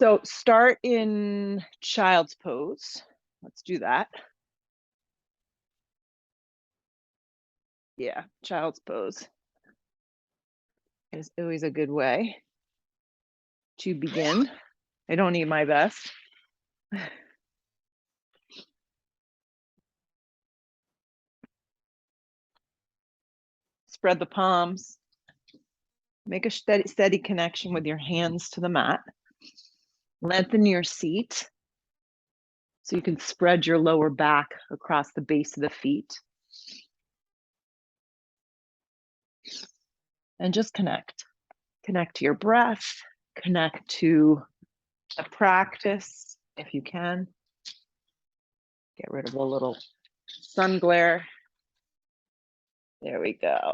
So start in child's pose. Let's do that. Yeah, child's pose is always a good way to begin. I don't need my best. Spread the palms. Make a steady connection with your hands to the mat. Lengthen your seat so you can spread your lower back across the base of the feet. And just connect. Connect to your breath. Connect to the practice if you can. Get rid of a little sun glare. There we go.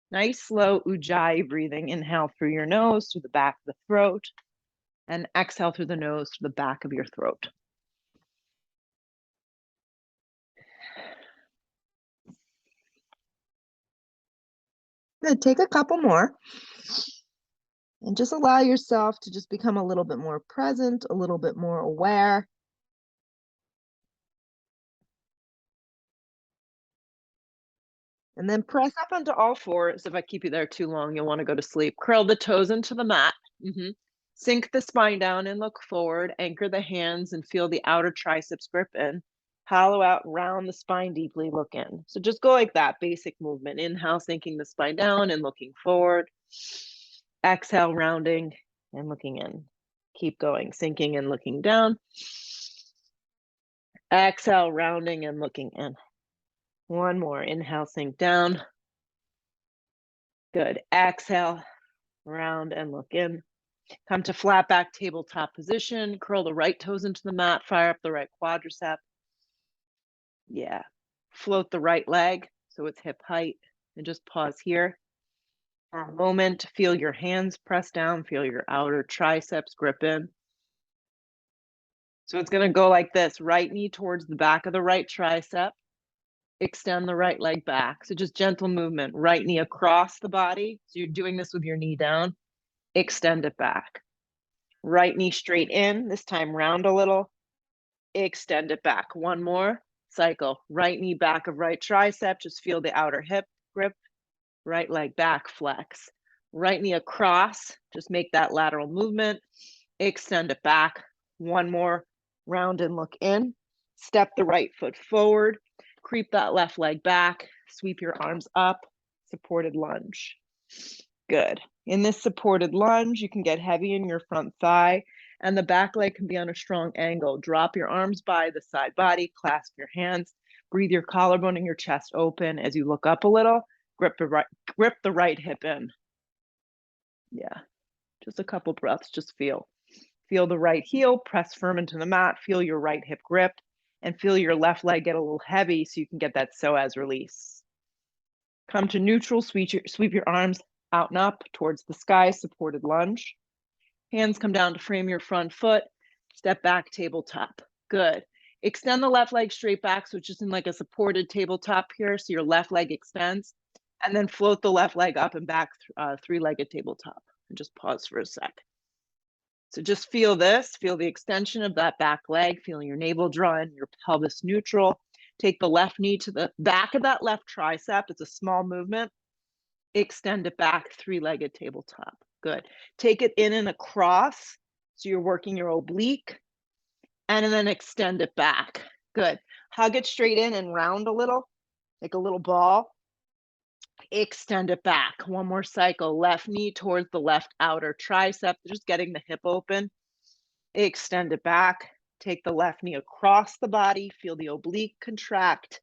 Nice slow ujjayi breathing. Inhale through your nose to the back of the throat and exhale through the nose to the back of your throat. Good, take a couple more and just allow yourself to just become a little bit more present, a little bit more aware. And then press up onto all fours. If I keep you there too long, you'll want to go to sleep. Curl the toes into the mat. Sink the spine down and look forward. Anchor the hands and feel the outer triceps grip in. Hollow out, round the spine deeply, look in. So just go like that, basic movement. Inhale, sinking the spine down and looking forward. Exhale, rounding and looking in. Keep going, sinking and looking down. Exhale, rounding and looking in. One more. Inhale, sink down. Good. Exhale, round and look in. Come to flat back tabletop position. Curl the right toes into the mat. Fire up the right quadricep. Yeah. Float the right leg so it's hip height. And just pause here for a moment. Feel your hands press down. Feel your outer triceps grip in. So it's going to go like this. Right knee towards the back of the right tricep. Extend the right leg back. So just gentle movement. Right knee across the body. So you're doing this with your knee down. Extend it back. Right knee straight in. This time round a little. Extend it back. One more cycle. Right knee back of right tricep. Just feel the outer hip grip. Right leg back, flex. Right knee across. Just make that lateral movement. Extend it back. One more. Round and look in. Step the right foot forward. Creep that left leg back. Sweep your arms up. Supported lunge. Good. In this supported lunge, you can get heavy in your front thigh, and the back leg can be on a strong angle. Drop your arms by the side body, clasp your hands, breathe your collarbone and your chest open. As you look up a little, grip the right hip in. Yeah, just a couple breaths, just feel. Feel the right heel, press firm into the mat, feel your right hip grip, and feel your left leg get a little heavy so you can get that psoas release. Come to neutral, sweep your arms out and up towards the sky, supported lunge. Hands come down to frame your front foot. Step back, tabletop. Good. Extend the left leg straight back, so it's just in like a supported tabletop here, so your left leg extends. And then float the left leg up and back, three-legged tabletop. And just pause for a sec. So just feel this. Feel the extension of that back leg. Feel your navel draw in, your pelvis neutral. Take the left knee to the back of that left tricep. It's a small movement. Extend it back, three-legged tabletop. Good. Take it in and across. So you're working your oblique. And then extend it back. Good. Hug it straight in and round a little, like a little ball. Extend it back. One more cycle. Left knee towards the left outer tricep. Just getting the hip open. Extend it back. Take the left knee across the body. Feel the oblique contract.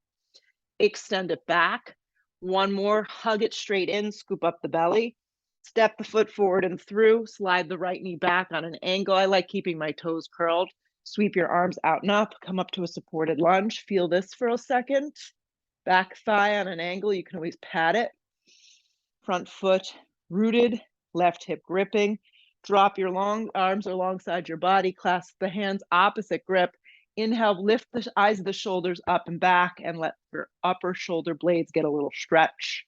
Extend it back. One more. Hug it straight in. Scoop up the belly. Step the foot forward and through. Slide the right knee back on an angle. I like keeping my toes curled. Sweep your arms out and up. Come up to a supported lunge. Feel this for a second. Back thigh on an angle. You can always pat it. Front foot rooted. Left hip gripping. Drop your long arms alongside your body. Clasp the hands, opposite grip. Inhale, lift the eyes of the shoulders up and back and let your upper shoulder blades get a little stretch.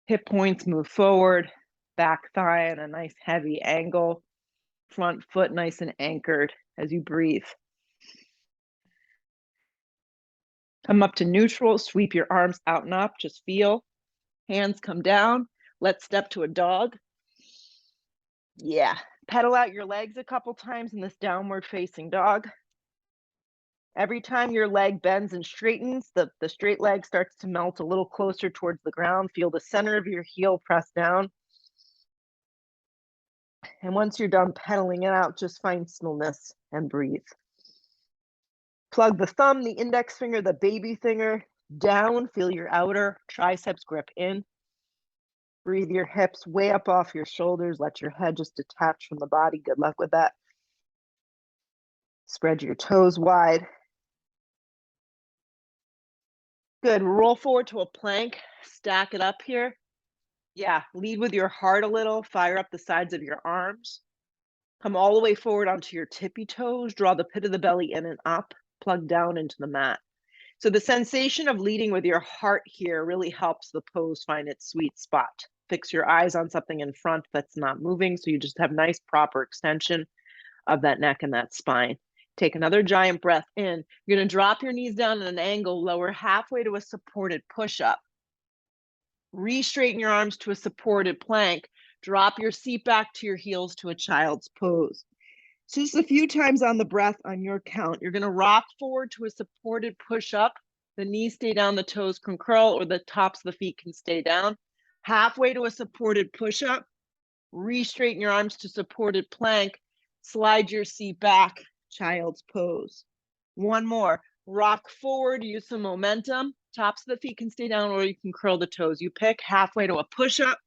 Hip points move forward. Back thigh in a nice heavy angle. Front foot nice and anchored as you breathe. Come up to neutral, sweep your arms out and up, just feel. Hands come down. Let's step to a dog. Yeah, pedal out your legs a couple times in this downward facing dog. Every time your leg bends and straightens, the straight leg starts to melt a little closer towards the ground. Feel the center of your heel press down. And once you're done pedaling it out, just find stillness and breathe. Plug the thumb, the index finger, the baby finger down. Feel your outer triceps grip in. Breathe your hips way up off your shoulders. Let your head just detach from the body. Good luck with that. Spread your toes wide. Good. Roll forward to a plank. Stack it up here. Yeah, lead with your heart a little. Fire up the sides of your arms. Come all the way forward onto your tippy toes. Draw the pit of the belly in and up. Plug down into the mat. So the sensation of leading with your heart here really helps the pose find its sweet spot. Fix your eyes on something in front that's not moving, so you just have nice proper extension of that neck and that spine. Take another giant breath in. You're going to drop your knees down at an angle, lower halfway to a supported push-up. Re-straighten your arms to a supported plank. Drop your seat back to your heels to a child's pose. So just a few times on the breath on your count. You're going to rock forward to a supported push-up. The knees stay down, the toes can curl, or the tops of the feet can stay down. Halfway to a supported push-up. Re-straighten your arms to supported plank. Slide your seat back, child's pose. One more. Rock forward, use some momentum. Tops of the feet can stay down, or you can curl the toes. You pick. Halfway to a push-up.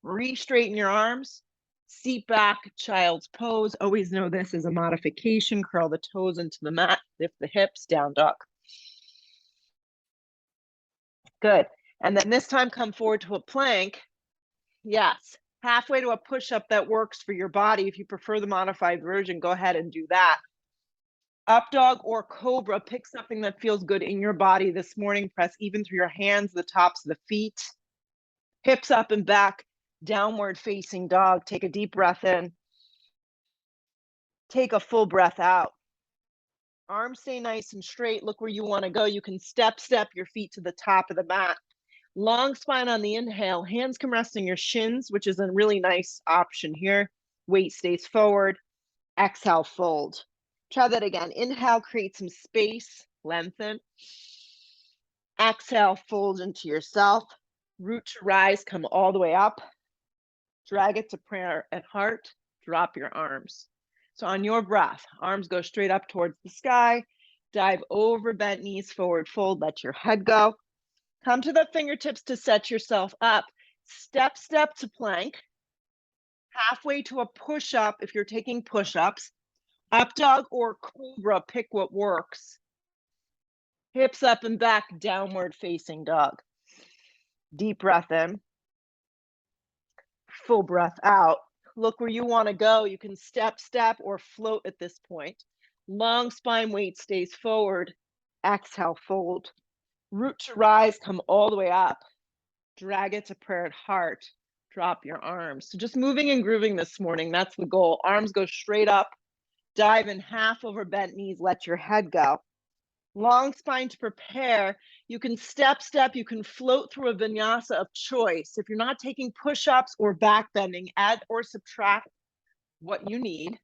Re-straighten your arms. Seat back, child's pose. Always know this is a modification. Curl the toes into the mat. Lift the hips, down dog. Good. And then this time come forward to a plank. Yes. Halfway to a push-up that works for your body. If you prefer the modified version, go ahead and do that. Up dog or cobra. Pick something that feels good in your body this morning. Press even through your hands, the tops of the feet. Hips up and back. Downward facing dog. Take a deep breath in. Take a full breath out. Arms stay nice and straight. Look where you want to go. You can step your feet to the top of the mat. Long spine on the inhale. Hands can rest on your shins, which is a really nice option here. Weight stays forward. Exhale, fold. Try that again. Inhale, create some space. Lengthen. Exhale, fold into yourself. Root to rise, come all the way up. Drag it to prayer at heart. Drop your arms. So on your breath, arms go straight up towards the sky. Dive over, bent knees, forward fold. Let your head go. Come to the fingertips to set yourself up. Step to plank. Halfway to a push-up if you're taking push-ups. Up dog or cobra, pick what works. Hips up and back, downward facing dog. Deep breath in. Full breath out. Look where you want to go. You can step or float at this point. Long spine, weight stays forward. Exhale, fold. Root to rise, come all the way up. Drag it to prayer at heart. Drop your arms. So just moving and grooving this morning. That's the goal. Arms go straight up. Dive in half over bent knees. Let your head go. Long spine to prepare. You can step, you can float through a vinyasa of choice. If you're not taking push-ups or back bending, add or subtract what you need.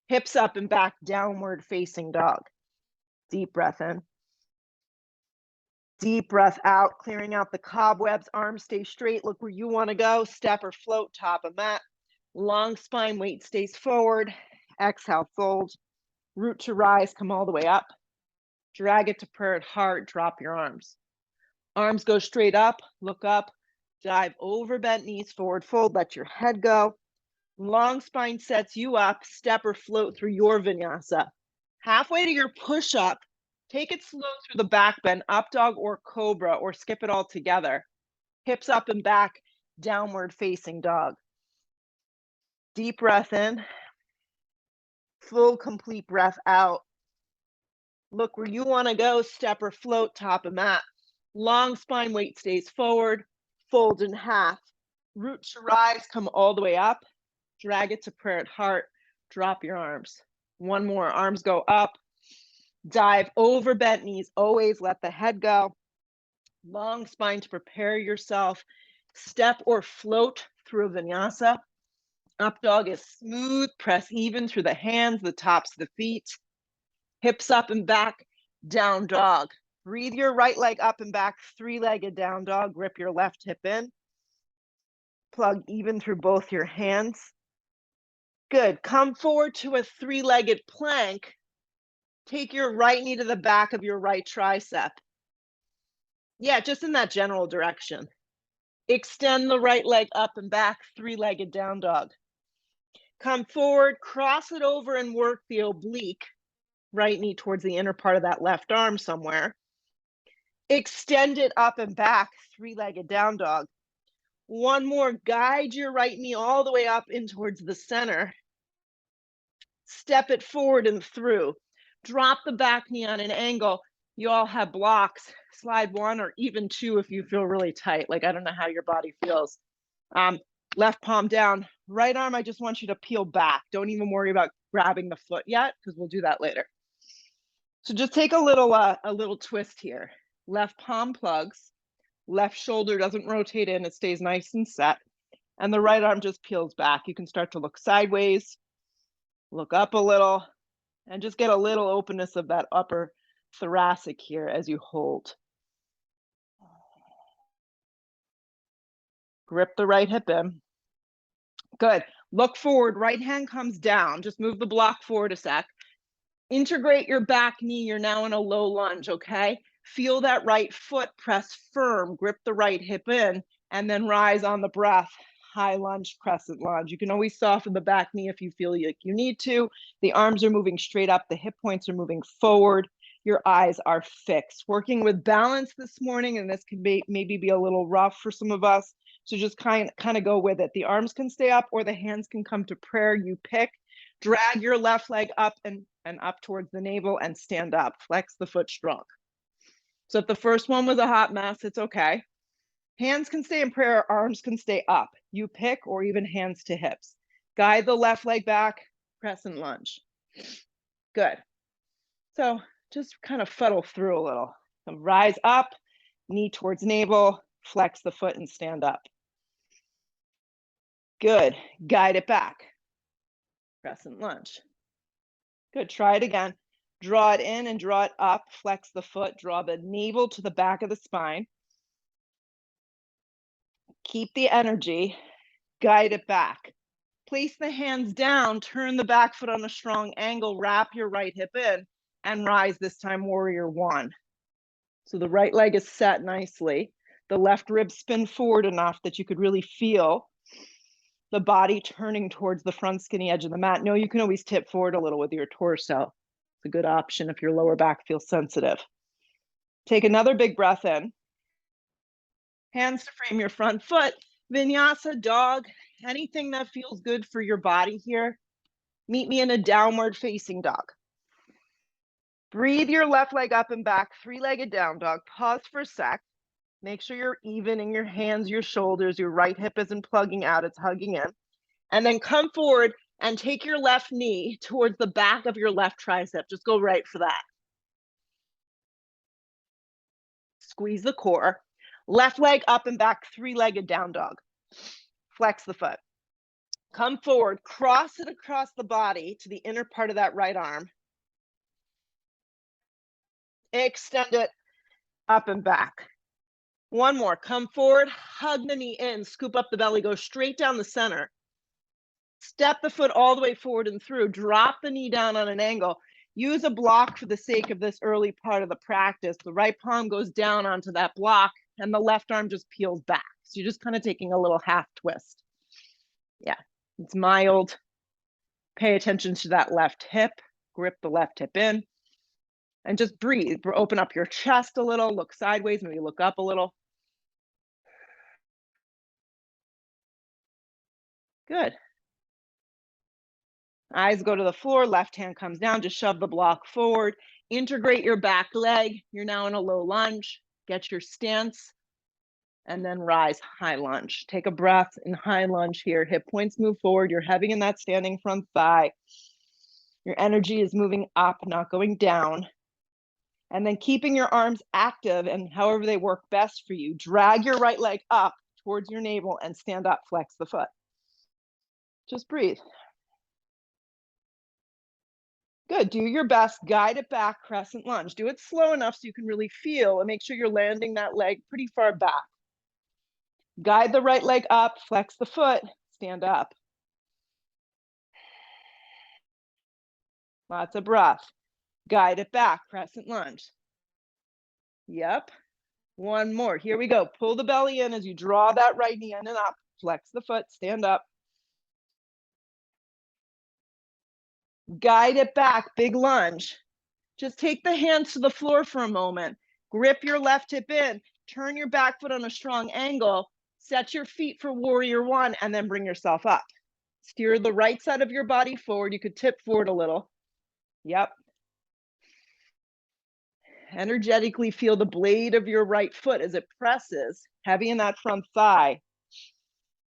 Hips up and back, downward facing dog. Deep breath in. Deep breath out, clearing out the cobwebs. Arms stay straight. Look where you want to go. Step or float, top of mat. Long spine, weight stays forward. Exhale, fold. Root to rise, come all the way up. Drag it to prayer at heart, drop your arms. Arms go straight up, look up, dive over bent knees, forward fold, let your head go. Long spine sets you up, step or float through your vinyasa. Halfway to your push-up, take it slow through the back bend, up dog or cobra, or skip it all together. Hips up and back, downward facing dog. Deep breath in, full complete breath out. Look where you want to go, step or float, top of mat. Long spine, weight stays forward, fold in half. Root to rise, come all the way up. Drag it to prayer at heart. Drop your arms. One more, arms go up. Dive over bent knees, always let the head go. Long spine to prepare yourself. Step or float through a vinyasa. Up dog is smooth, press even through the hands, the tops of the feet. Hips up and back, down dog. Breathe your right leg up and back, three-legged down dog. Grip your left hip in. Plug even through both your hands. Good. Come forward to a three-legged plank. Take your right knee to the back of your right tricep. Yeah, just in that general direction. Extend the right leg up and back, three-legged down dog. Come forward, cross it over and work the oblique. Right knee towards the inner part of that left arm somewhere. Extend it up and back, three-legged down dog. One more, guide your right knee all the way up in towards the center. Step it forward and through. Drop the back knee on an angle. You all have blocks. Slide one or even two if you feel really tight. Like, I don't know how your body feels. Left palm down. Right arm, I just want you to peel back. Don't even worry about grabbing the foot yet, because we'll do that later. So just take a little twist here. Left palm plugs. Left shoulder doesn't rotate in. It stays nice and set. And the right arm just peels back. You can start to look sideways, look up a little, and just get a little openness of that upper thoracic here as you hold. Grip the right hip in. Good. Look forward. Right hand comes down. Just move the block forward a sec. Integrate your back knee. You're now in a low lunge, okay? Feel that right foot press firm. Grip the right hip in, and then rise on the breath. High lunge, crescent lunge. You can always soften the back knee if you feel like you need to. The arms are moving straight up. The hip points are moving forward. Your eyes are fixed. Working with balance this morning, and this can maybe be a little rough for some of us. So just kind of go with it. The arms can stay up or the hands can come to prayer. You pick. Drag your left leg up and up towards the navel and stand up. Flex the foot strong. So if the first one was a hot mess, it's okay. Hands can stay in prayer, arms can stay up. You pick, or even hands to hips. Guide the left leg back, crescent lunge. Good. So just kind of fuddle through a little. So rise up, knee towards navel, flex the foot and stand up. Good. Guide it back. Crescent lunge. Good. Try it again. Draw it in and draw it up. Flex the foot. Draw the navel to the back of the spine. Keep the energy. Guide it back. Place the hands down. Turn the back foot on a strong angle. Wrap your right hip in and rise this time, warrior one. So the right leg is set nicely. The left ribs spin forward enough that you could really feel the body turning towards the front skinny edge of the mat. No, you can always tip forward a little with your torso. It's a good option if your lower back feels sensitive. Take another big breath in. Hands to frame your front foot. Vinyasa, dog, anything that feels good for your body here. Meet me in a downward facing dog. Breathe your left leg up and back, three-legged down dog. Pause for a sec. Make sure you're even in your hands, your shoulders. Your right hip isn't plugging out, it's hugging in. And then come forward and take your left knee towards the back of your left tricep. Just go right for that. Squeeze the core. Left leg up and back, three-legged down dog. Flex the foot. Come forward, cross it across the body to the inner part of that right arm. Extend it up and back. One more. Come forward, hug the knee in, scoop up the belly, go straight down the center. Step the foot all the way forward and through. Drop the knee down on an angle. Use a block for the sake of this early part of the practice. The right palm goes down onto that block and the left arm just peels back. So you're just kind of taking a little half twist. Yeah, it's mild. Pay attention to that left hip. Grip the left hip in. And just breathe. Open up your chest a little. Look sideways. Maybe look up a little. Good. Eyes go to the floor. Left hand comes down. Just shove the block forward. Integrate your back leg. You're now in a low lunge. Get your stance. and then rise, high lunge. Take a breath in high lunge here. Hip points move forward. You're heavy in that standing front thigh. Your energy is moving up, not going down. And then keeping your arms active and however they work best for you. Drag your right leg up towards your navel and stand up, flex the foot. Just breathe. Good, do your best, guide it back, crescent lunge. Do it slow enough so you can really feel and make sure you're landing that leg pretty far back. Guide the right leg up, flex the foot, stand up. Lots of breath. Guide it back, crescent lunge. Yep. One more. Here we go. Pull the belly in as you draw that right knee in and up. Flex the foot, stand up. Guide it back, big lunge. Just take the hands to the floor for a moment. Grip your left hip in. Turn your back foot on a strong angle. Set your feet for warrior one and then bring yourself up. Steer the right side of your body forward. You could tip forward a little. Yep. Energetically feel the blade of your right foot as it presses, heavy in that front thigh.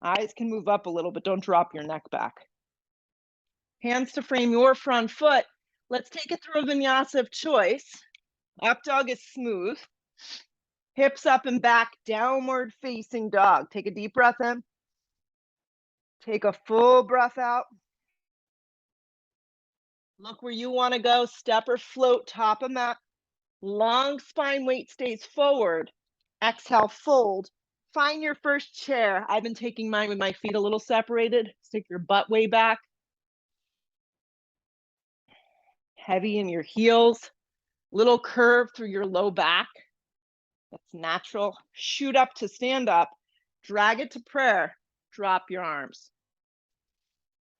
Eyes can move up a little, but don't drop your neck back. Hands to frame your front foot. Let's take it through a vinyasa of choice. Up dog is smooth. Hips up and back, downward facing dog. Take a deep breath in. Take a full breath out. Look where you want to go. Step or float, top of mat. Long spine, weight stays forward. Exhale, fold. Find your first chair. I've been taking mine with my feet a little separated. Stick your butt way back. Heavy in your heels. Little curve through your low back. That's natural. Shoot up to stand up. Drag it to prayer. Drop your arms.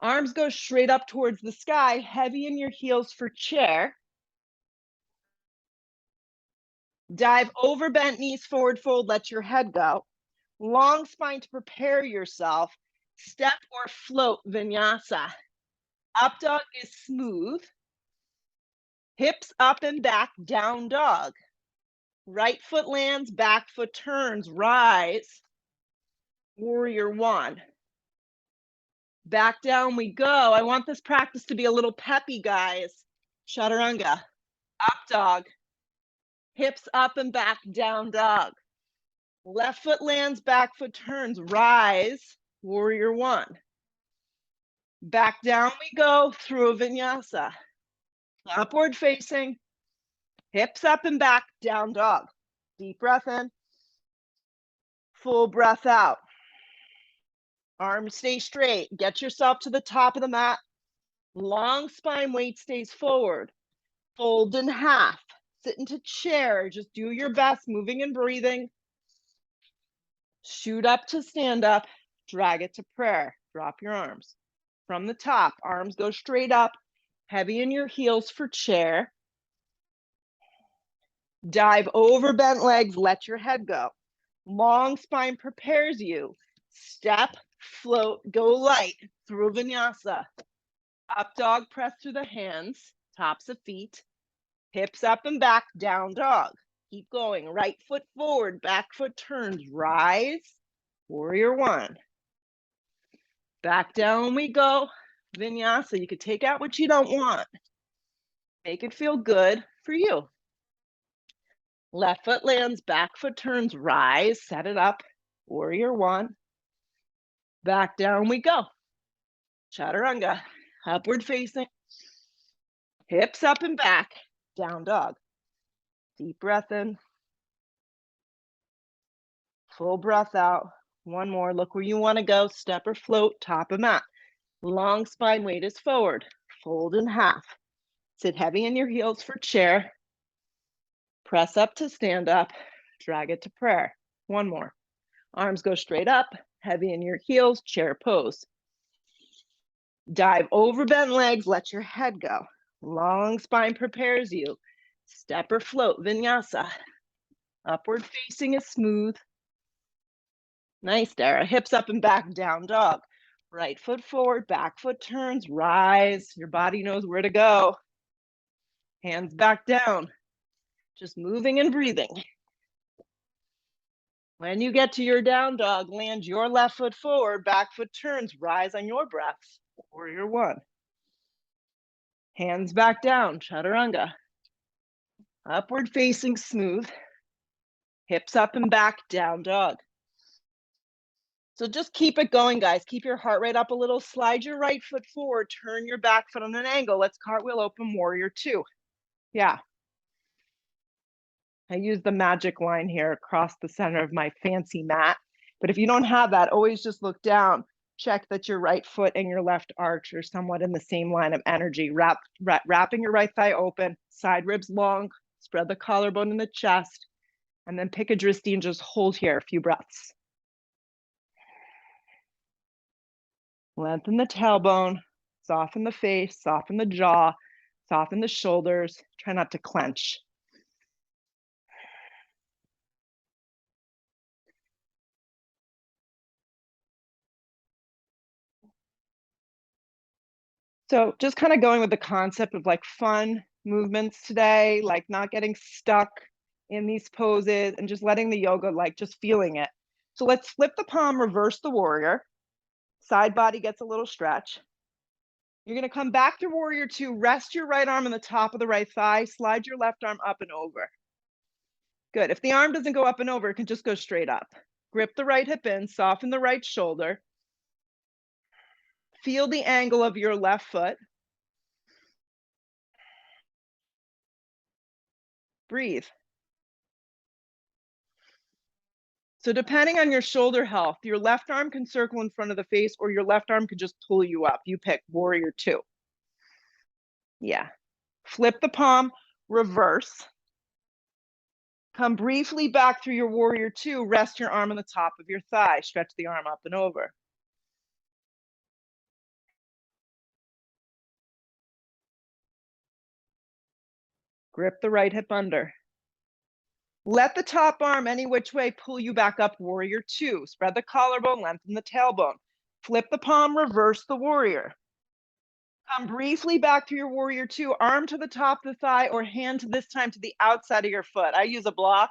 Arms go straight up towards the sky. Heavy in your heels for chair. Dive over bent knees, forward fold, let your head go. Long spine to prepare yourself. Step or float vinyasa. Up dog is smooth. Hips up and back, down dog. Right foot lands, back foot turns, rise. Warrior one. Back down we go. I want this practice to be a little peppy, guys. Chaturanga. Up dog. Hips up and back, down dog. Left foot lands, back foot turns, rise, warrior one. Back down we go through a vinyasa. Upward facing, hips up and back, down dog. Deep breath in, full breath out. Arms stay straight, get yourself to the top of the mat. Long spine, weight stays forward. Fold in half. Sit into chair, just do your best, moving and breathing. Shoot up to stand up, drag it to prayer. Drop your arms. From the top, arms go straight up, heavy in your heels for chair. Dive over bent legs, let your head go. Long spine prepares you. Step, float, go light through vinyasa. Up dog, press through the hands, tops of feet. Hips up and back, down dog. Keep going. Right foot forward, back foot turns. Rise. Warrior one. Back down we go. Vinyasa. You could take out what you don't want. Make it feel good for you. Left foot lands, back foot turns. Rise. Set it up. Warrior one. Back down we go. Chaturanga. Upward facing. Hips up and back. Down dog. Deep breath in. Full breath out. One more. Look where you want to go. Step or float, top of mat. Long spine, weight is forward. Fold in half. Sit heavy in your heels for chair. Press up to stand up. Drag it to prayer. One more. Arms go straight up. Heavy in your heels, chair pose. Dive over bent legs. Let your head go. Long spine prepares you. Step or float, vinyasa. Upward facing is smooth. Nice, Dara. Hips up and back, down dog. Right foot forward, back foot turns, rise. Your body knows where to go. Hands back down. Just moving and breathing. When you get to your down dog, land your left foot forward, back foot turns, rise on your breath. Warrior one. Hands back down, chaturanga. Upward facing smooth. Hips up and back, down dog. So just keep it going, guys. Keep your heart rate up a little. Slide your right foot forward. Turn your back foot on an angle. Let's cartwheel open warrior two. Yeah. I use the magic line here across the center of my fancy mat. But if you don't have that, always just look down. Check that your right foot and your left arch are somewhat in the same line of energy. Wrapping your right thigh open, side ribs long, spread the collarbone in the chest, and then pick a drishti and just hold here a few breaths. Lengthen the tailbone, soften the face, soften the jaw, soften the shoulders. Try not to clench. So just kind of going with the concept of like fun movements today, like not getting stuck in these poses and just letting the yoga, like just feeling it. So let's flip the palm, reverse the warrior. Side body gets a little stretch. You're going to come back to warrior two, rest your right arm on the top of the right thigh, slide your left arm up and over. Good. If the arm doesn't go up and over, it can just go straight up. Grip the right hip in, soften the right shoulder. Feel the angle of your left foot. Breathe. So depending on your shoulder health, your left arm can circle in front of the face or your left arm can just pull you up. You pick warrior two. Yeah. Flip the palm, reverse. Come briefly back through your warrior two, rest your arm on the top of your thigh, stretch the arm up and over. Grip the right hip under. Let the top arm any which way pull you back up, warrior two. Spread the collarbone, lengthen the tailbone. Flip the palm, reverse the warrior. Come briefly back to your warrior two, arm to the top of the thigh or hand to this time to the outside of your foot. I use a block.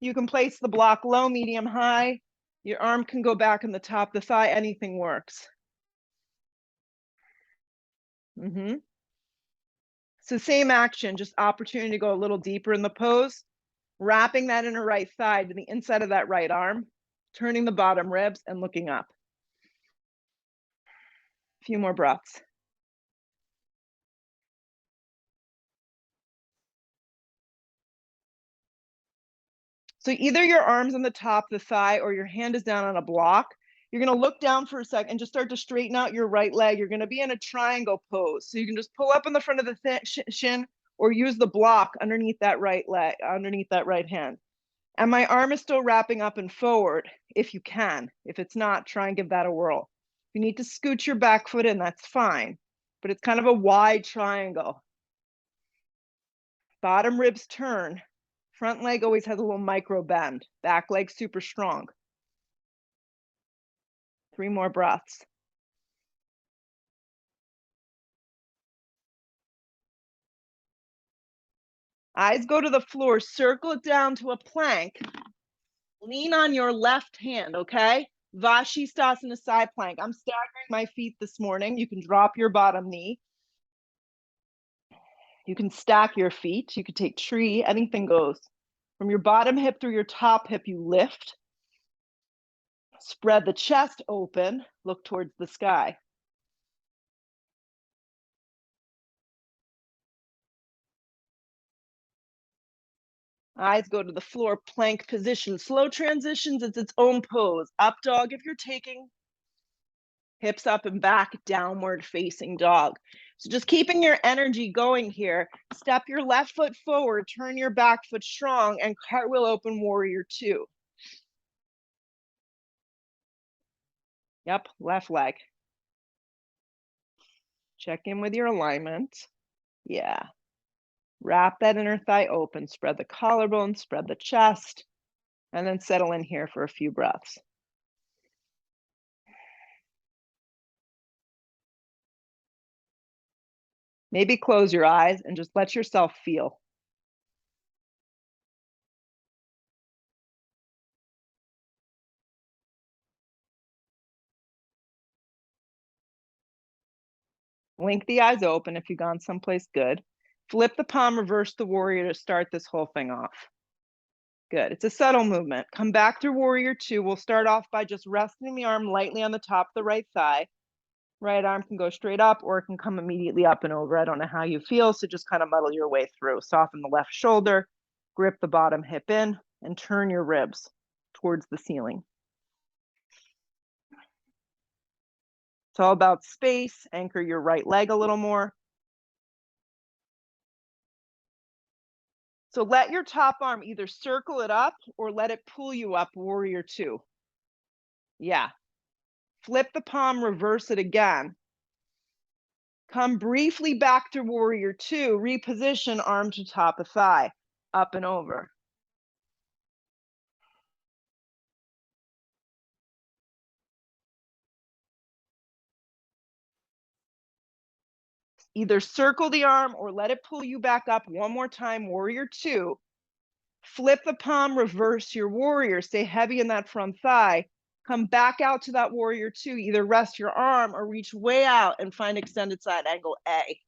You can place the block low, medium, high. Your arm can go back in the top of the thigh. Anything works. So same action, just opportunity to go a little deeper in the pose. Wrapping that inner right thigh to the inside of that right arm, turning the bottom ribs and looking up. A few more breaths. So either your arm's on the top of the thigh or your hand is down on a block. You're going to look down for a second and just start to straighten out your right leg. You're going to be in a triangle pose. So you can just pull up in the front of the shin or use the block underneath that right leg, underneath that right hand. And my arm is still wrapping up and forward if you can. If it's not, try and give that a whirl. If you need to scoot your back foot in, that's fine. But it's kind of a wide triangle. Bottom ribs turn. Front leg always has a little micro bend. Back leg super strong. 3 more breaths. Eyes go to the floor, circle it down to a plank. Lean on your left hand, okay? Vashisthasana side plank. I'm staggering my feet this morning. You can drop your bottom knee. You can stack your feet. You can take tree, anything goes. From your bottom hip through your top hip, you lift. Spread the chest open, look towards the sky. Eyes go to the floor, plank position. Slow transitions, it's its own pose. Up dog if you're taking. Hips up and back, downward facing dog. So just keeping your energy going here. Step your left foot forward, turn your back foot strong, and cartwheel open warrior two. Yep, left leg. Check in with your alignment. Yeah. Wrap that inner thigh open, spread the collarbone, spread the chest, and then settle in here for a few breaths. Maybe close your eyes and just let yourself feel. Blink the eyes open if you've gone someplace good. Flip the palm, reverse the warrior to start this whole thing off. Good. It's a subtle movement. Come back through warrior two. We'll start off by just resting the arm lightly on the top of the right thigh. Right arm can go straight up or it can come immediately up and over. I don't know how you feel, so just kind of muddle your way through. Soften the left shoulder, grip the bottom hip in, and turn your ribs towards the ceiling. It's all about space. Anchor your right leg a little more. So let your top arm either circle it up or let it pull you up, warrior two. Yeah. Flip the palm, reverse it again. Come briefly back to warrior two, reposition arm to top of thigh, up and over. Either circle the arm or let it pull you back up one more time, warrior two. Flip the palm, reverse your warrior, stay heavy in that front thigh. Come back out to that warrior two, either rest your arm or reach way out and find extended side angle A.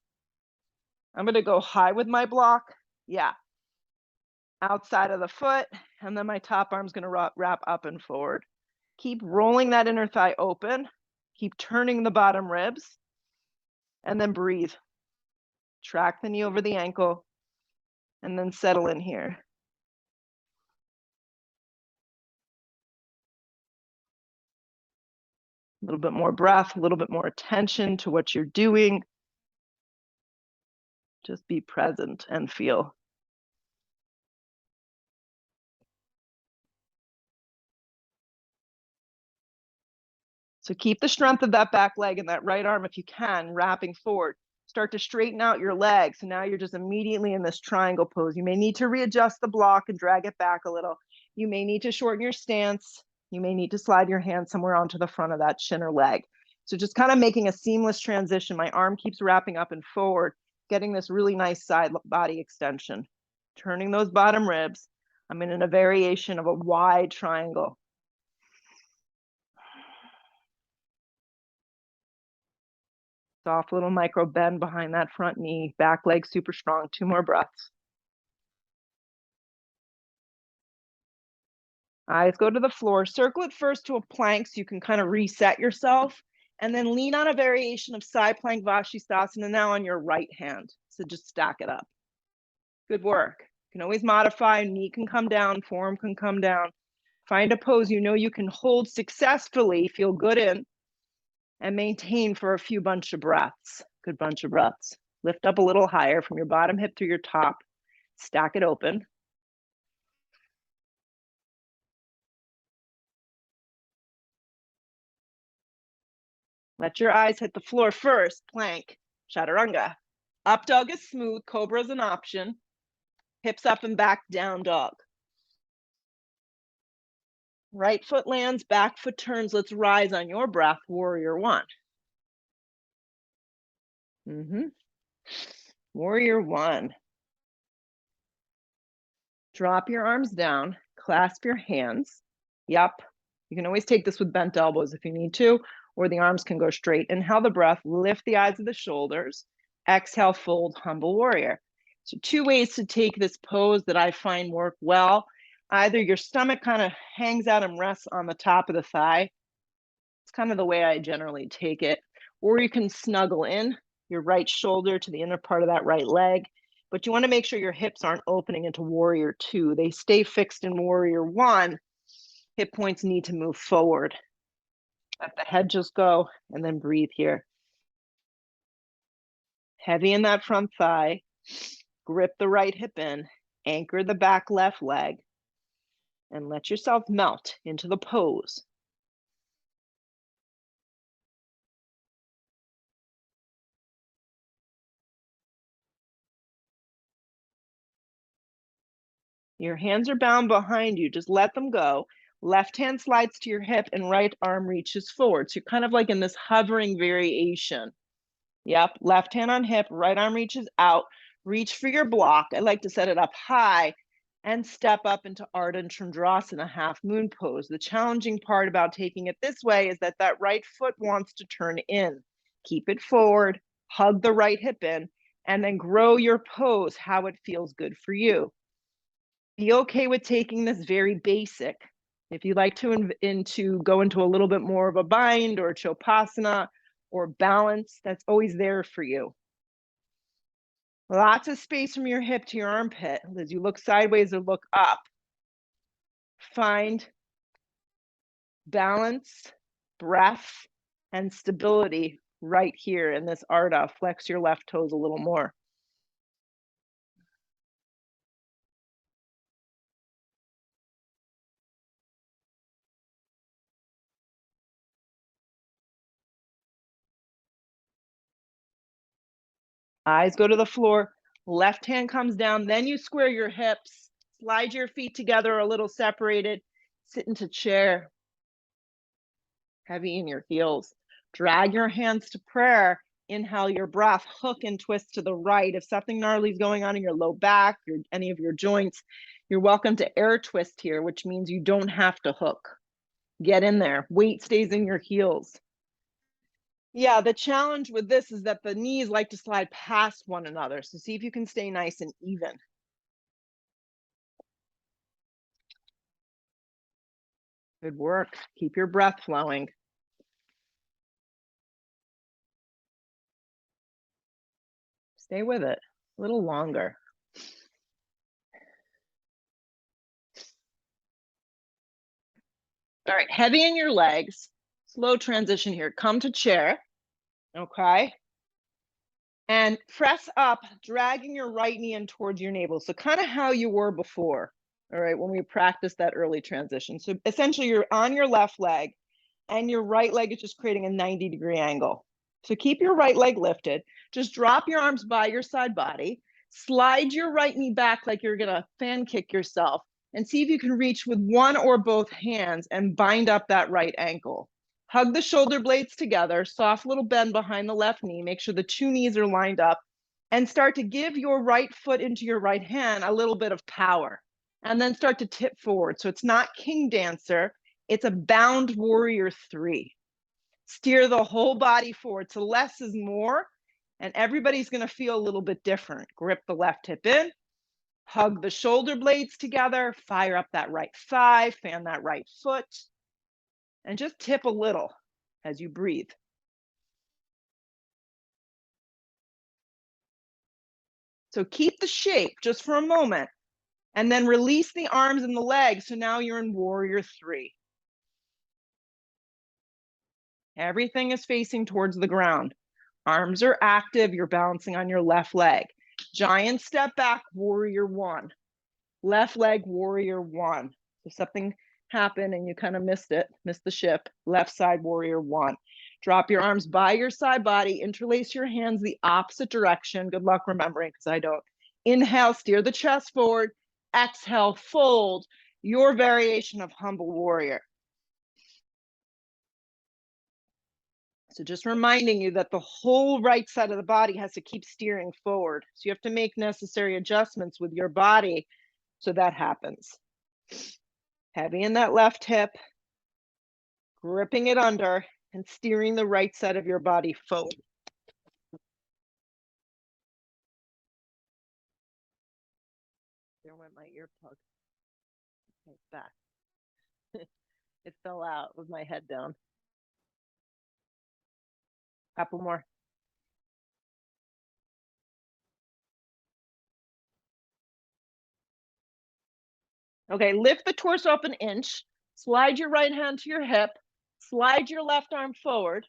I'm gonna go high with my block, yeah. Outside of the foot, and then my top arm's gonna wrap up and forward. Keep rolling that inner thigh open, keep turning the bottom ribs, and then breathe. Track the knee over the ankle, and then settle in here. A little bit more breath, a little bit more attention to what you're doing. Just be present and feel. So keep the strength of that back leg and that right arm if you can, wrapping forward. Start to straighten out your legs. So now you're just immediately in this triangle pose. You may need to readjust the block and drag it back a little. You may need to shorten your stance. You may need to slide your hand somewhere onto the front of that shin or leg. So just kind of making a seamless transition. My arm keeps wrapping up and forward, getting this really nice side body extension. Turning those bottom ribs. I'm in a variation of a wide triangle. Soft little micro bend behind that front knee, back leg super strong. 2 more breaths. Eyes go to the floor. Circle it first to a plank so you can kind of reset yourself. And then lean on a variation of side plank Vashisthasana now on your right hand. So just stack it up. Good work. You can always modify. Knee can come down, forearm can come down. Find a pose you know you can hold successfully, feel good in, and maintain for a few bunch of breaths. Good bunch of breaths. Lift up a little higher from your bottom hip to your top. Stack it open. Let your eyes hit the floor first. Plank, chaturanga. Up dog is smooth. Cobra is an option. Hips up and back, down dog. Right foot lands, back foot turns. Let's rise on your breath, warrior one. Warrior one. Drop your arms down, clasp your hands. Yep. You can always take this with bent elbows if you need to, or the arms can go straight. Inhale the breath, lift the eyes of the shoulders. Exhale, fold, humble warrior. So 2 ways to take this pose that I find work well. Either your stomach kind of hangs out and rests on the top of the thigh. It's kind of the way I generally take it. Or you can snuggle in your right shoulder to the inner part of that right leg. But you want to make sure your hips aren't opening into warrior two. They stay fixed in warrior one. Hip points need to move forward. Let the head just go and then breathe here. Heavy in that front thigh. Grip the right hip in. Anchor the back left leg. And let yourself melt into the pose. Your hands are bound behind you. Just let them go. Left hand slides to your hip and right arm reaches forward. So you're kind of like in this hovering variation. Yep, left hand on hip, right arm reaches out. Reach for your block. I like to set it up high and step up into Ardha Chandrasana, half moon pose. The challenging part about taking it this way is that that right foot wants to turn in. Keep it forward, Hug the right hip in, and then grow your pose how it feels good for you. Be okay with taking this very basic. If you'd like to go into a little bit more of a bind or chopasana or balance, that's always there for you. Lots of space from your hip to your armpit as you look sideways or look up. Find balance, breath, and stability right here in this Ardha. Flex your left toes a little more. Eyes go to the floor, left hand comes down, then you square your hips, slide your feet together a little separated, sit into chair, heavy in your heels. Drag your hands to prayer, inhale your breath, hook and twist to the right. If something gnarly is going on in your low back, any of your joints, you're welcome to air twist here, which means you don't have to hook. Get in there, weight stays in your heels. Yeah, the challenge with this is that the knees like to slide past one another. So see if you can stay nice and even. Good work. Keep your breath flowing. Stay with it a little longer. All right, heavy in your legs. Slow transition here. Come to chair. Okay. And press up, dragging your right knee in towards your navel. So kind of how you were before, all right, when we practiced that early transition. So essentially you're on your left leg and your right leg is just creating a 90-degree angle. So keep your right leg lifted. Just drop your arms by your side body. Slide your right knee back like you're gonna fan kick yourself and see if you can reach with one or both hands and bind up that right ankle. Hug the shoulder blades together, soft little bend behind the left knee. Make sure the two knees are lined up and start to give your right foot into your right hand a little bit of power and then start to tip forward. So it's not King Dancer, it's a bound warrior 3. Steer the whole body forward. So less is more, and everybody's gonna feel a little bit different. Grip the left hip in, hug the shoulder blades together, fire up that right thigh, fan that right foot, and just tip a little as you breathe. So keep the shape just for a moment, and then release the arms and the legs. So now you're in warrior 3. Everything is facing towards the ground. Arms are active, you're balancing on your left leg. Giant step back, warrior 1. Left leg, warrior 1. If something happened and you kind of missed the ship, left side, warrior 1. Drop your arms by your side body, interlace your hands the opposite direction. Good luck remembering, because I don't. Inhale, steer the chest forward. Exhale, fold your variation of humble warrior. So just reminding you that the whole right side of the body has to keep steering forward. So you have to make necessary adjustments with your body so that happens. Heavy in that left hip, gripping it under and steering the right side of your body forward. There went my ear plug. Okay, it's back. It fell out with my head down. Couple more. Okay, lift the torso up an inch, slide your right hand to your hip, slide your left arm forward,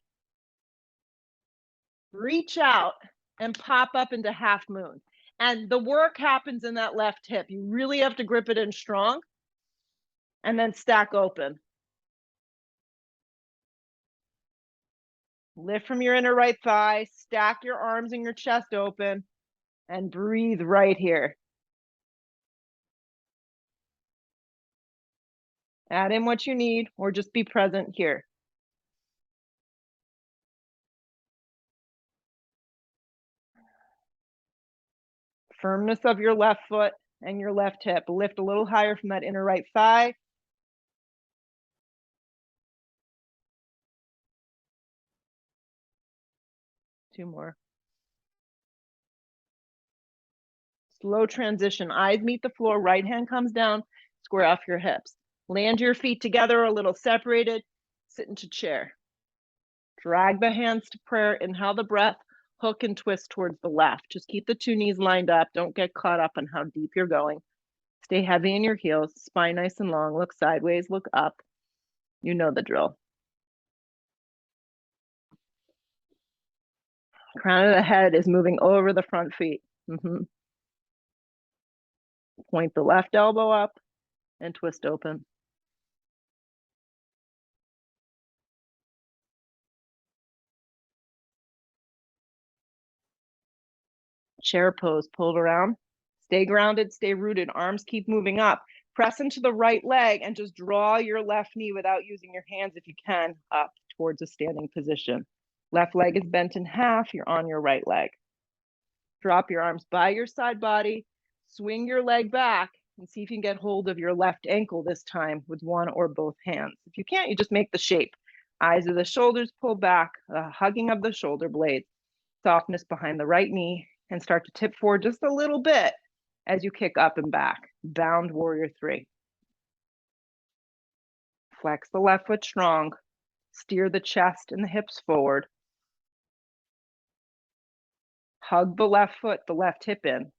reach out and pop up into half moon. And the work happens in that left hip. You really have to grip it in strong and then stack open. Lift from your inner right thigh, stack your arms and your chest open, and breathe right here. Add in what you need, or just be present here. Firmness of your left foot and your left hip. Lift a little higher from that inner right thigh. Two more. Slow transition. Eyes meet the floor. Right hand comes down. Square off your hips. Land your feet together, a little separated. Sit into chair. Drag the hands to prayer. Inhale the breath. Hook and twist towards the left. Just keep the two knees lined up. Don't get caught up on how deep you're going. Stay heavy in your heels. Spine nice and long. Look sideways. Look up. You know the drill. Crown of the head is moving over the front feet. Point the left elbow up and twist open. Chair pose, pulled around. Stay grounded, stay rooted. Arms keep moving up. Press into the right leg and just draw your left knee without using your hands if you can up towards a standing position. Left leg is bent in half. You're on your right leg. Drop your arms by your side body. Swing your leg back and see if you can get hold of your left ankle this time with one or both hands. If you can't, you just make the shape. Eyes of the shoulders pull back, a hugging of the shoulder blades, softness behind the right knee, and start to tip forward just a little bit as you kick up and back. Bound warrior 3. Flex the left foot strong. Steer the chest and the hips forward. Hug the left foot, the left hip in.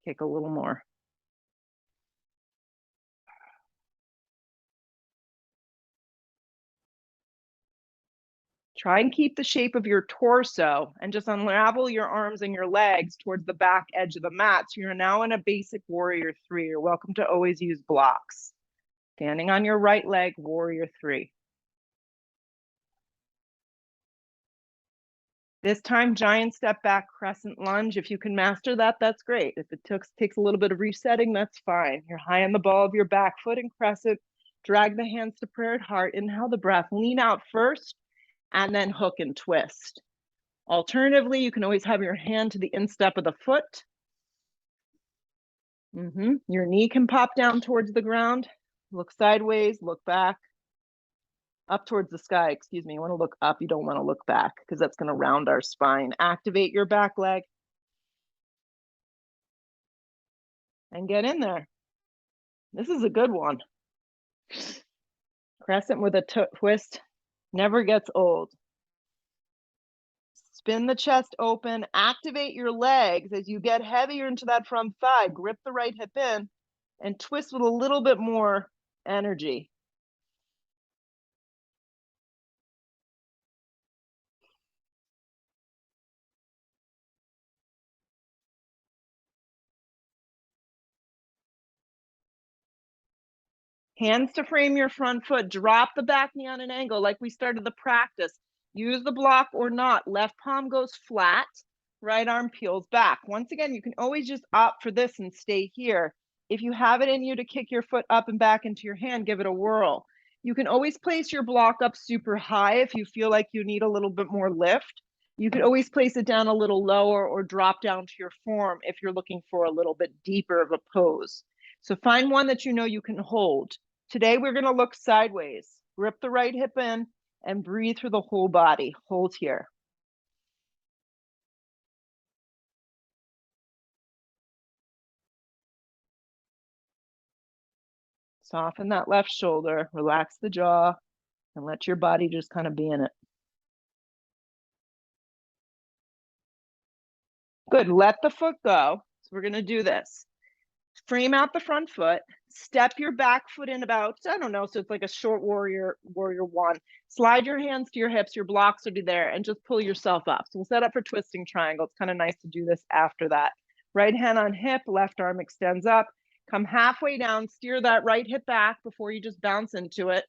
Kick a little more. Try and keep the shape of your torso and just unravel your arms and your legs towards the back edge of the mat. So you're now in a basic warrior 3. You're welcome to always use blocks. Standing on your right leg, warrior 3. This time, giant step back, crescent lunge. If you can master that, that's great. If it takes a little bit of resetting, that's fine. You're high on the ball of your back foot and crescent. Drag the hands to prayer at heart. Inhale the breath. Lean out first and then hook and twist. Alternatively, you can always have your hand to the instep of the foot. Your knee can pop down towards the ground. Look sideways, look back. Up towards the sky, excuse me. You want to look up, you don't want to look back because that's going to round our spine. Activate your back leg. And get in there. This is a good one. Crescent with a twist never gets old. Spin the chest open, activate your legs as you get heavier into that front thigh. Grip the right hip in and twist with a little bit more energy. Hands to frame your front foot. Drop the back knee on an angle like we started the practice. Use the block or not. Left palm goes flat. Right arm peels back. Once again, you can always just opt for this and stay here. If you have it in you to kick your foot up and back into your hand, give it a whirl. You can always place your block up super high if you feel like you need a little bit more lift. You could always place it down a little lower or drop down to your form if you're looking for a little bit deeper of a pose. So find one that you know you can hold. Today, we're going to look sideways. Grip the right hip in and breathe through the whole body. Hold here. Soften that left shoulder, relax the jaw, and let your body just kind of be in it. Good, let the foot go. So we're gonna do this. Frame out the front foot, step your back foot in about, I don't know, so it's like a short warrior 1. Slide your hands to your hips, your blocks will be there, and just pull yourself up. So we'll set up for twisting triangle. It's kind of nice to do this after that. Right hand on hip, left arm extends up. Come halfway down, steer that right hip back before you just bounce into it,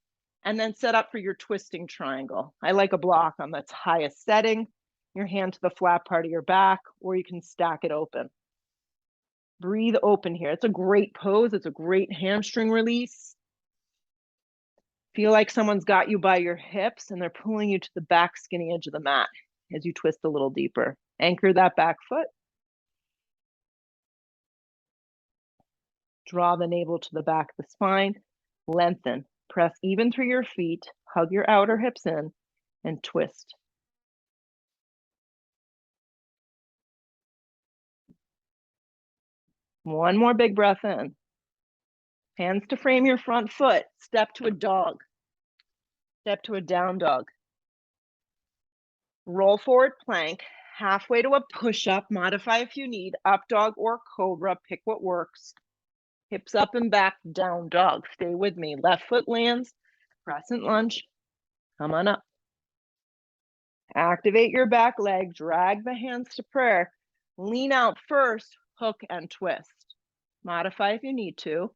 and then set up for your twisting triangle. I like a block on its highest setting, your hand to the flat part of your back, or you can stack it open. Breathe open here. It's a great pose. It's a great hamstring release. Feel like someone's got you by your hips and they're pulling you to the back skinny edge of the mat as you twist a little deeper. Anchor that back foot. Draw the navel to the back of the spine. Lengthen. Press even through your feet. Hug your outer hips in and twist. One more big breath in. Hands to frame your front foot. Step to a dog. Step to a down dog. Roll forward plank. Halfway to a push-up. Modify if you need. Up dog or cobra. Pick what works. Hips up and back. Down dog. Stay with me. Left foot lands. Crescent lunge. Come on up. Activate your back leg. Drag the hands to prayer. Lean out first. Hook and twist. Modify if you need to.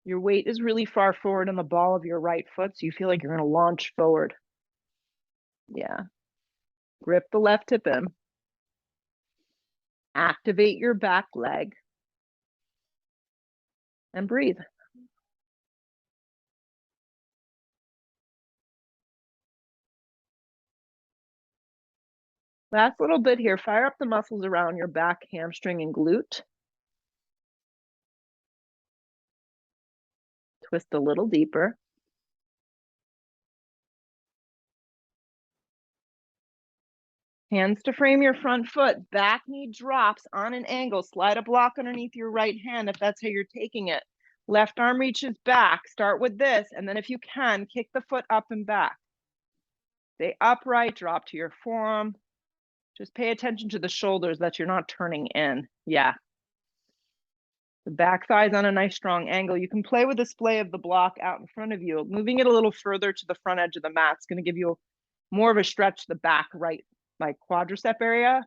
Your weight is really far forward on the ball of your right foot, so you feel like you're going to launch forward. Yeah. Grip the left hip in. Activate your back leg. And breathe. Last little bit here. Fire up the muscles around your back, hamstring, and glute. Twist a little deeper. Hands to frame your front foot. Back knee drops on an angle. Slide a block underneath your right hand if that's how you're taking it. Left arm reaches back. Start with this, and then if you can, kick the foot up and back. Stay upright, drop to your forearm. Just pay attention to the shoulders that you're not turning in. Yeah. The back thigh's on a nice strong angle. You can play with the splay of the block out in front of you. Moving it a little further to the front edge of the mat is going to give you more of a stretch to the back right, like quadricep area.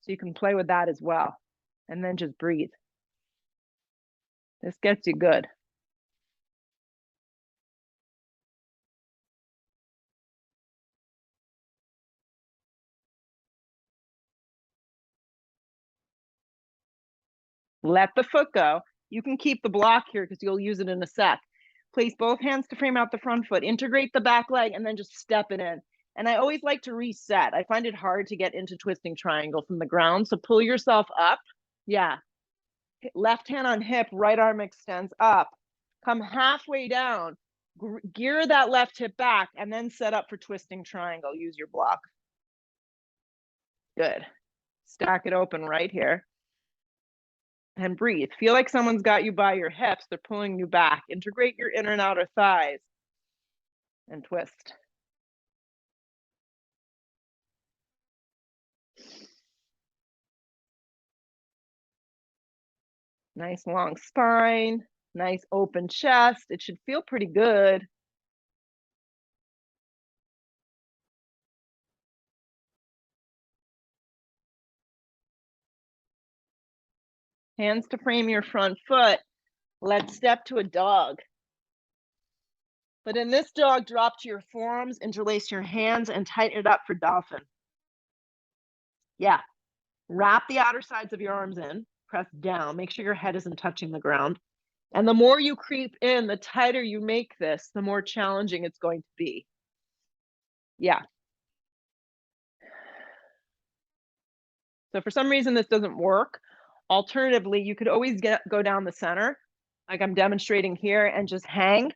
So you can play with that as well. And then just breathe. This gets you good. Let the foot go. You can keep the block here because you'll use it in a sec. Place both hands to frame out the front foot. Integrate the back leg and then just step it in. And I always like to reset. I find it hard to get into twisting triangle from the ground. So pull yourself up. Yeah. Left hand on hip, right arm extends up. Come halfway down. Gear that left hip back and then set up for twisting triangle. Use your block. Good. Stack it open right here. And breathe. Feel like someone's got you by your hips. They're pulling you back. Integrate your inner and outer thighs. And twist. Nice long spine. Nice open chest. It should feel pretty good. Hands to frame your front foot. Let's step to a dog. But in this dog, drop to your forearms, interlace your hands, and tighten it up for dolphin. Yeah. Wrap the outer sides of your arms in. Press down. Make sure your head isn't touching the ground. And the more you creep in, the tighter you make this, the more challenging it's going to be. Yeah. So for some reason this doesn't work. Alternatively, you could always go down the center, like I'm demonstrating here, and just hang.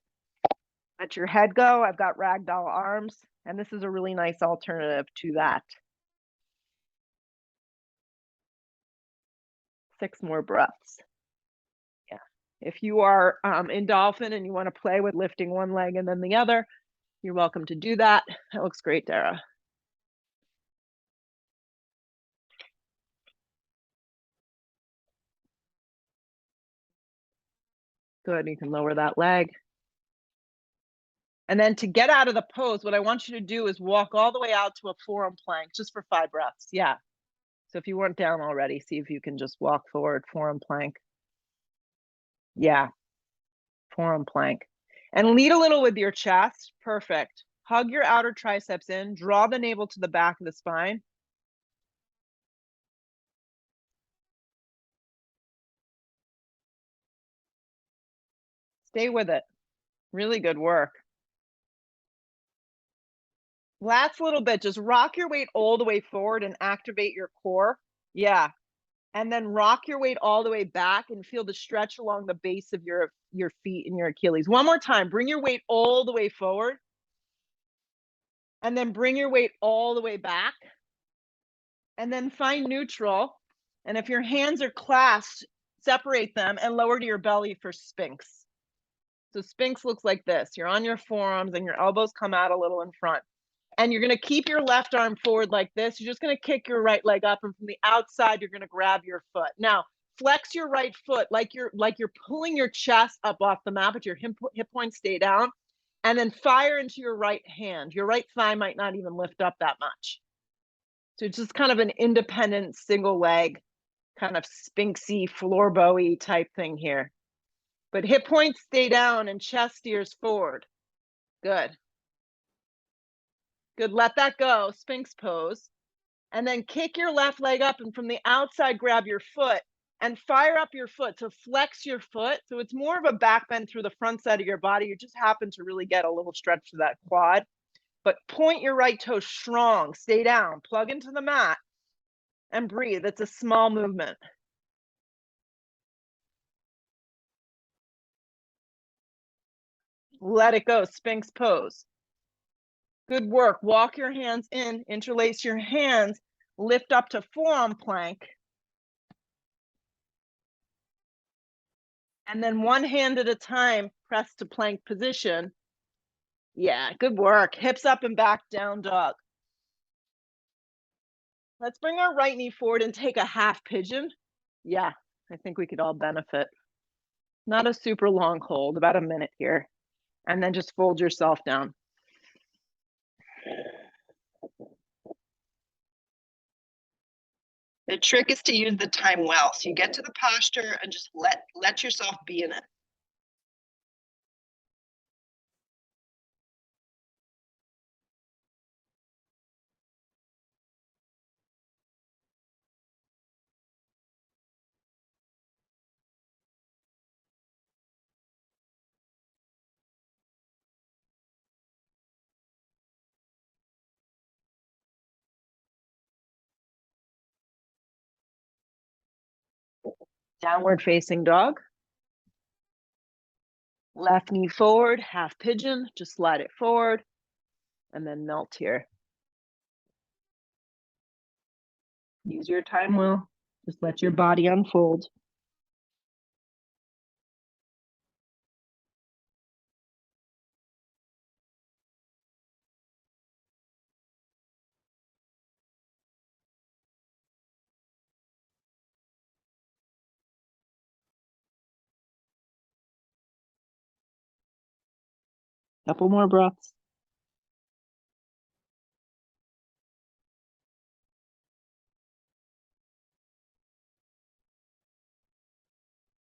Let your head go. I've got ragdoll arms, and this is a really nice alternative to that. 6 more breaths. Yeah. If you are in dolphin and you want to play with lifting one leg and then the other, you're welcome to do that. That looks great, Dara. Good. You can lower that leg. And then to get out of the pose, what I want you to do is walk all the way out to a forearm plank just for 5 breaths. Yeah. So if you weren't down already, see if you can just walk forward, forearm plank. Yeah. Forearm plank. And lead a little with your chest. Perfect. Hug your outer triceps in. Draw the navel to the back of the spine. Stay with it. Really good work. Last little bit, just rock your weight all the way forward and activate your core. Yeah. And then rock your weight all the way back and feel the stretch along the base of your feet and your Achilles. One more time. Bring your weight all the way forward. And then bring your weight all the way back. And then find neutral. And if your hands are clasped, separate them and lower to your belly for Sphinx. So Sphinx looks like this. You're on your forearms and your elbows come out a little in front. And you're gonna keep your left arm forward like this. You're just gonna kick your right leg up, and from the outside, you're gonna grab your foot. Now, flex your right foot like you're pulling your chest up off the mat, but your hip points stay down. And then fire into your right hand. Your right thigh might not even lift up that much. So it's just kind of an independent single leg, kind of sphinxy, floor bowy type thing here. But hip points stay down and chest steers forward. Good. Good, let that go, Sphinx pose. And then kick your left leg up and from the outside, grab your foot and fire up your foot. So flex your foot. So it's more of a back bend through the front side of your body. You just happen to really get a little stretch to that quad. But point your right toe strong, stay down, plug into the mat and breathe. It's a small movement. Let it go, Sphinx pose. Good work. Walk your hands in, interlace your hands, lift up to forearm plank. And then one hand at a time, press to plank position. Yeah, good work. Hips up and back, down dog. Let's bring our right knee forward and take a half pigeon. Yeah, I think we could all benefit. Not a super long hold, about a minute here. And then just fold yourself down. The trick is to use the time well. So you get to the posture and just let yourself be in it. Downward facing dog. Left knee forward, half pigeon, just slide it forward and then melt here. Use your time well, just let your body unfold. Couple more breaths.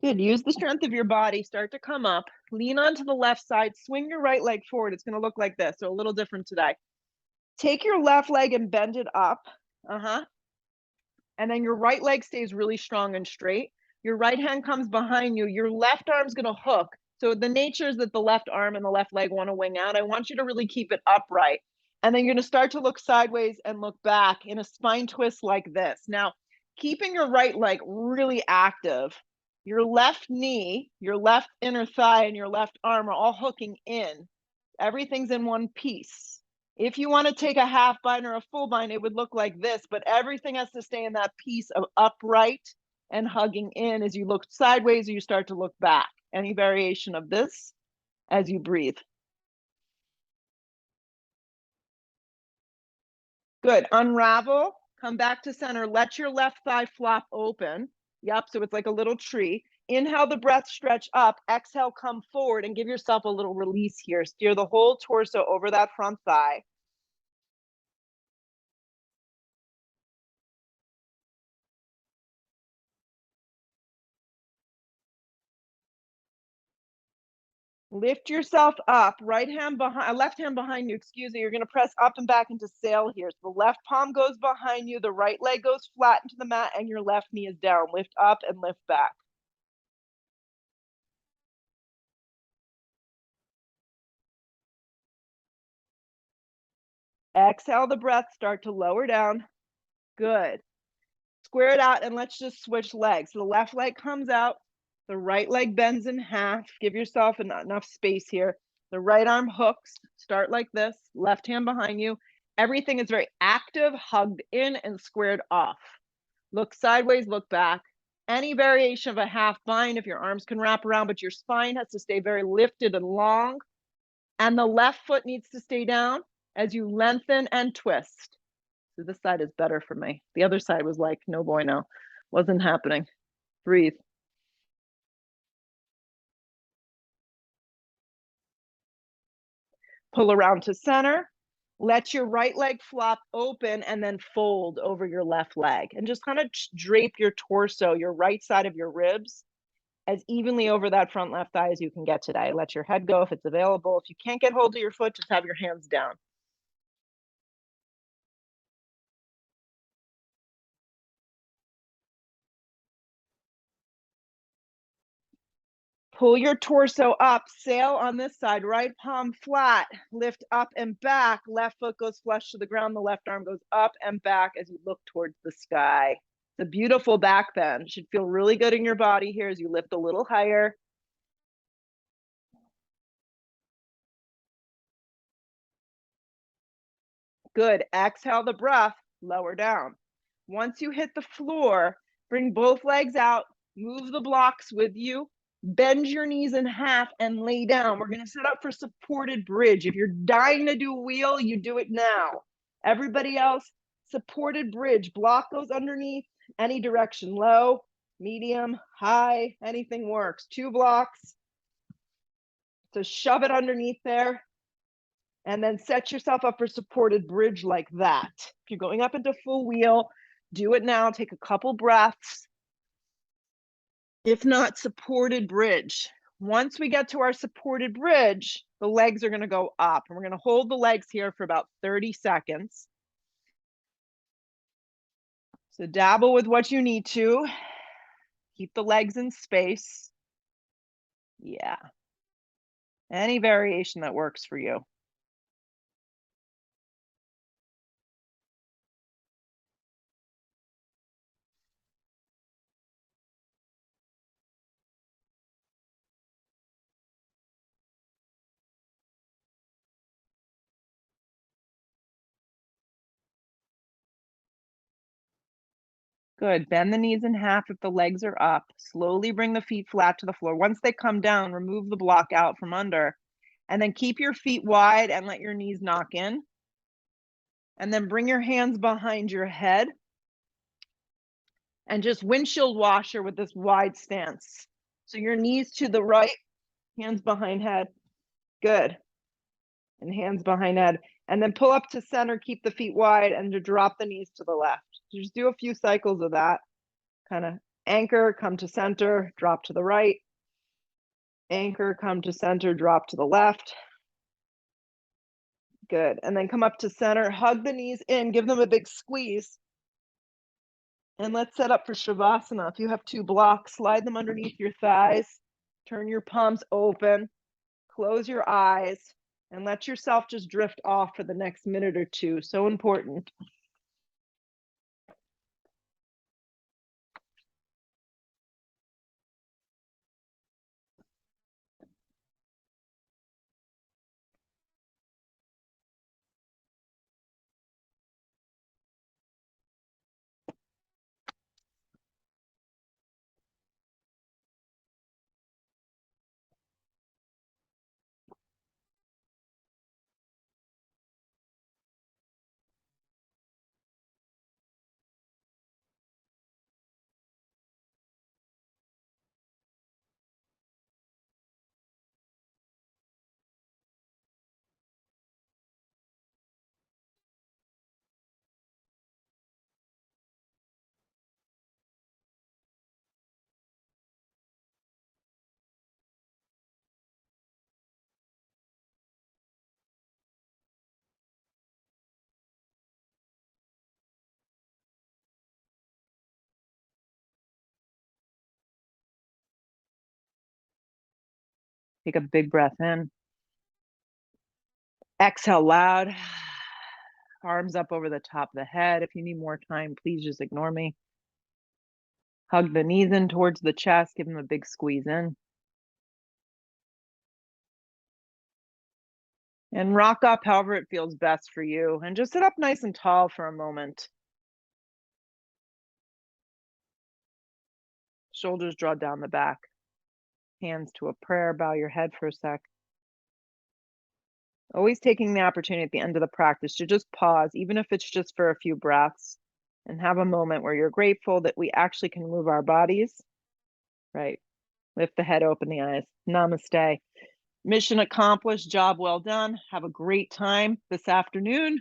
Good, use the strength of your body, start to come up, lean onto the left side, swing your right leg forward. It's gonna look like this, so a little different today. Take your left leg and bend it up, and then your right leg stays really strong and straight. Your right hand comes behind you, your left arm's gonna hook. So the nature is that the left arm and the left leg wanna wing out. I want you to really keep it upright. And then you're gonna start to look sideways and look back in a spine twist like this. Now, keeping your right leg really active, your left knee, your left inner thigh, and your left arm are all hooking in. Everything's in one piece. If you want to take a half bind or a full bind, it would look like this, but everything has to stay in that piece of upright and hugging in as you look sideways or you start to look back. Any variation of this as you breathe. Good. Unravel, come back to center. Let your left thigh flop open. Yep, so it's like a little tree. Inhale the breath, stretch up. Exhale, come forward and give yourself a little release here. Steer the whole torso over that front thigh. Lift yourself up, right hand behind, left hand behind you, excuse me. You're gonna press up and back into sail here. So the left palm goes behind you, the right leg goes flat into the mat, and your left knee is down. Lift up and lift back. Exhale the breath, start to lower down. Good. Square it out and let's just switch legs. So the left leg comes out, the right leg bends in half. Give yourself enough space here. The right arm hooks, start like this, left hand behind you. Everything is very active, hugged in and squared off. Look sideways, look back. Any variation of a half bind if your arms can wrap around, but your spine has to stay very lifted and long. And the left foot needs to stay down as you lengthen and twist. So this side is better for me. The other side was like, no bueno, wasn't happening. Breathe. Pull around to center. Let your right leg flop open and then fold over your left leg. And just kind of drape your torso, your right side of your ribs, as evenly over that front left thigh as you can get today. Let your head go if it's available. If you can't get hold of your foot, just have your hands down. Pull your torso up, sail on this side, right palm flat, lift up and back, left foot goes flush to the ground, the left arm goes up and back as you look towards the sky. It's a beautiful back bend. It should feel really good in your body here as you lift a little higher. Good. Exhale the breath, lower down. Once you hit the floor, bring both legs out, move the blocks with you, bend your knees in half and lay down. We're going to set up for supported bridge. If you're dying to do wheel, you do it now. Everybody else, supported bridge. Block goes underneath, any direction, low, medium, high, anything works. 2 blocks. So shove it underneath there. And then set yourself up for supported bridge like that. If you're going up into full wheel, do it now. Take a couple breaths. If not, supported bridge. Once we get to our supported bridge, the legs are going to go up. And we're going to hold the legs here for about 30 seconds. So dabble with what you need to. Keep the legs in space. Yeah. Any variation that works for you. Good. Bend the knees in half if the legs are up. Slowly bring the feet flat to the floor. Once they come down, remove the block out from under. And then keep your feet wide and let your knees knock in. And then bring your hands behind your head. And just windshield washer with this wide stance. So your knees to the right, hands behind head. Good. And hands behind head. And then pull up to center, keep the feet wide, and to drop the knees to the left. So just do a few cycles of that. Kind of anchor, come to center, drop to the right. Anchor, come to center, drop to the left. Good. And then come up to center, hug the knees in, give them a big squeeze. And let's set up for Shavasana. If you have 2 blocks, slide them underneath your thighs. Turn your palms open. Close your eyes. And let yourself just drift off for the next minute or 2. So important. Take a big breath in. Exhale loud. Arms up over the top of the head. If you need more time, please just ignore me. Hug the knees in towards the chest. Give them a big squeeze in. And rock up however it feels best for you. And just sit up nice and tall for a moment. Shoulders draw down the back. Hands to a prayer. Bow your head for a sec. Always taking the opportunity at the end of the practice to just pause, even if it's just for a few breaths, and have a moment where you're grateful that we actually can move our bodies. Right. Lift the head, open the eyes. Namaste. Mission accomplished. Job well done. Have a great time this afternoon.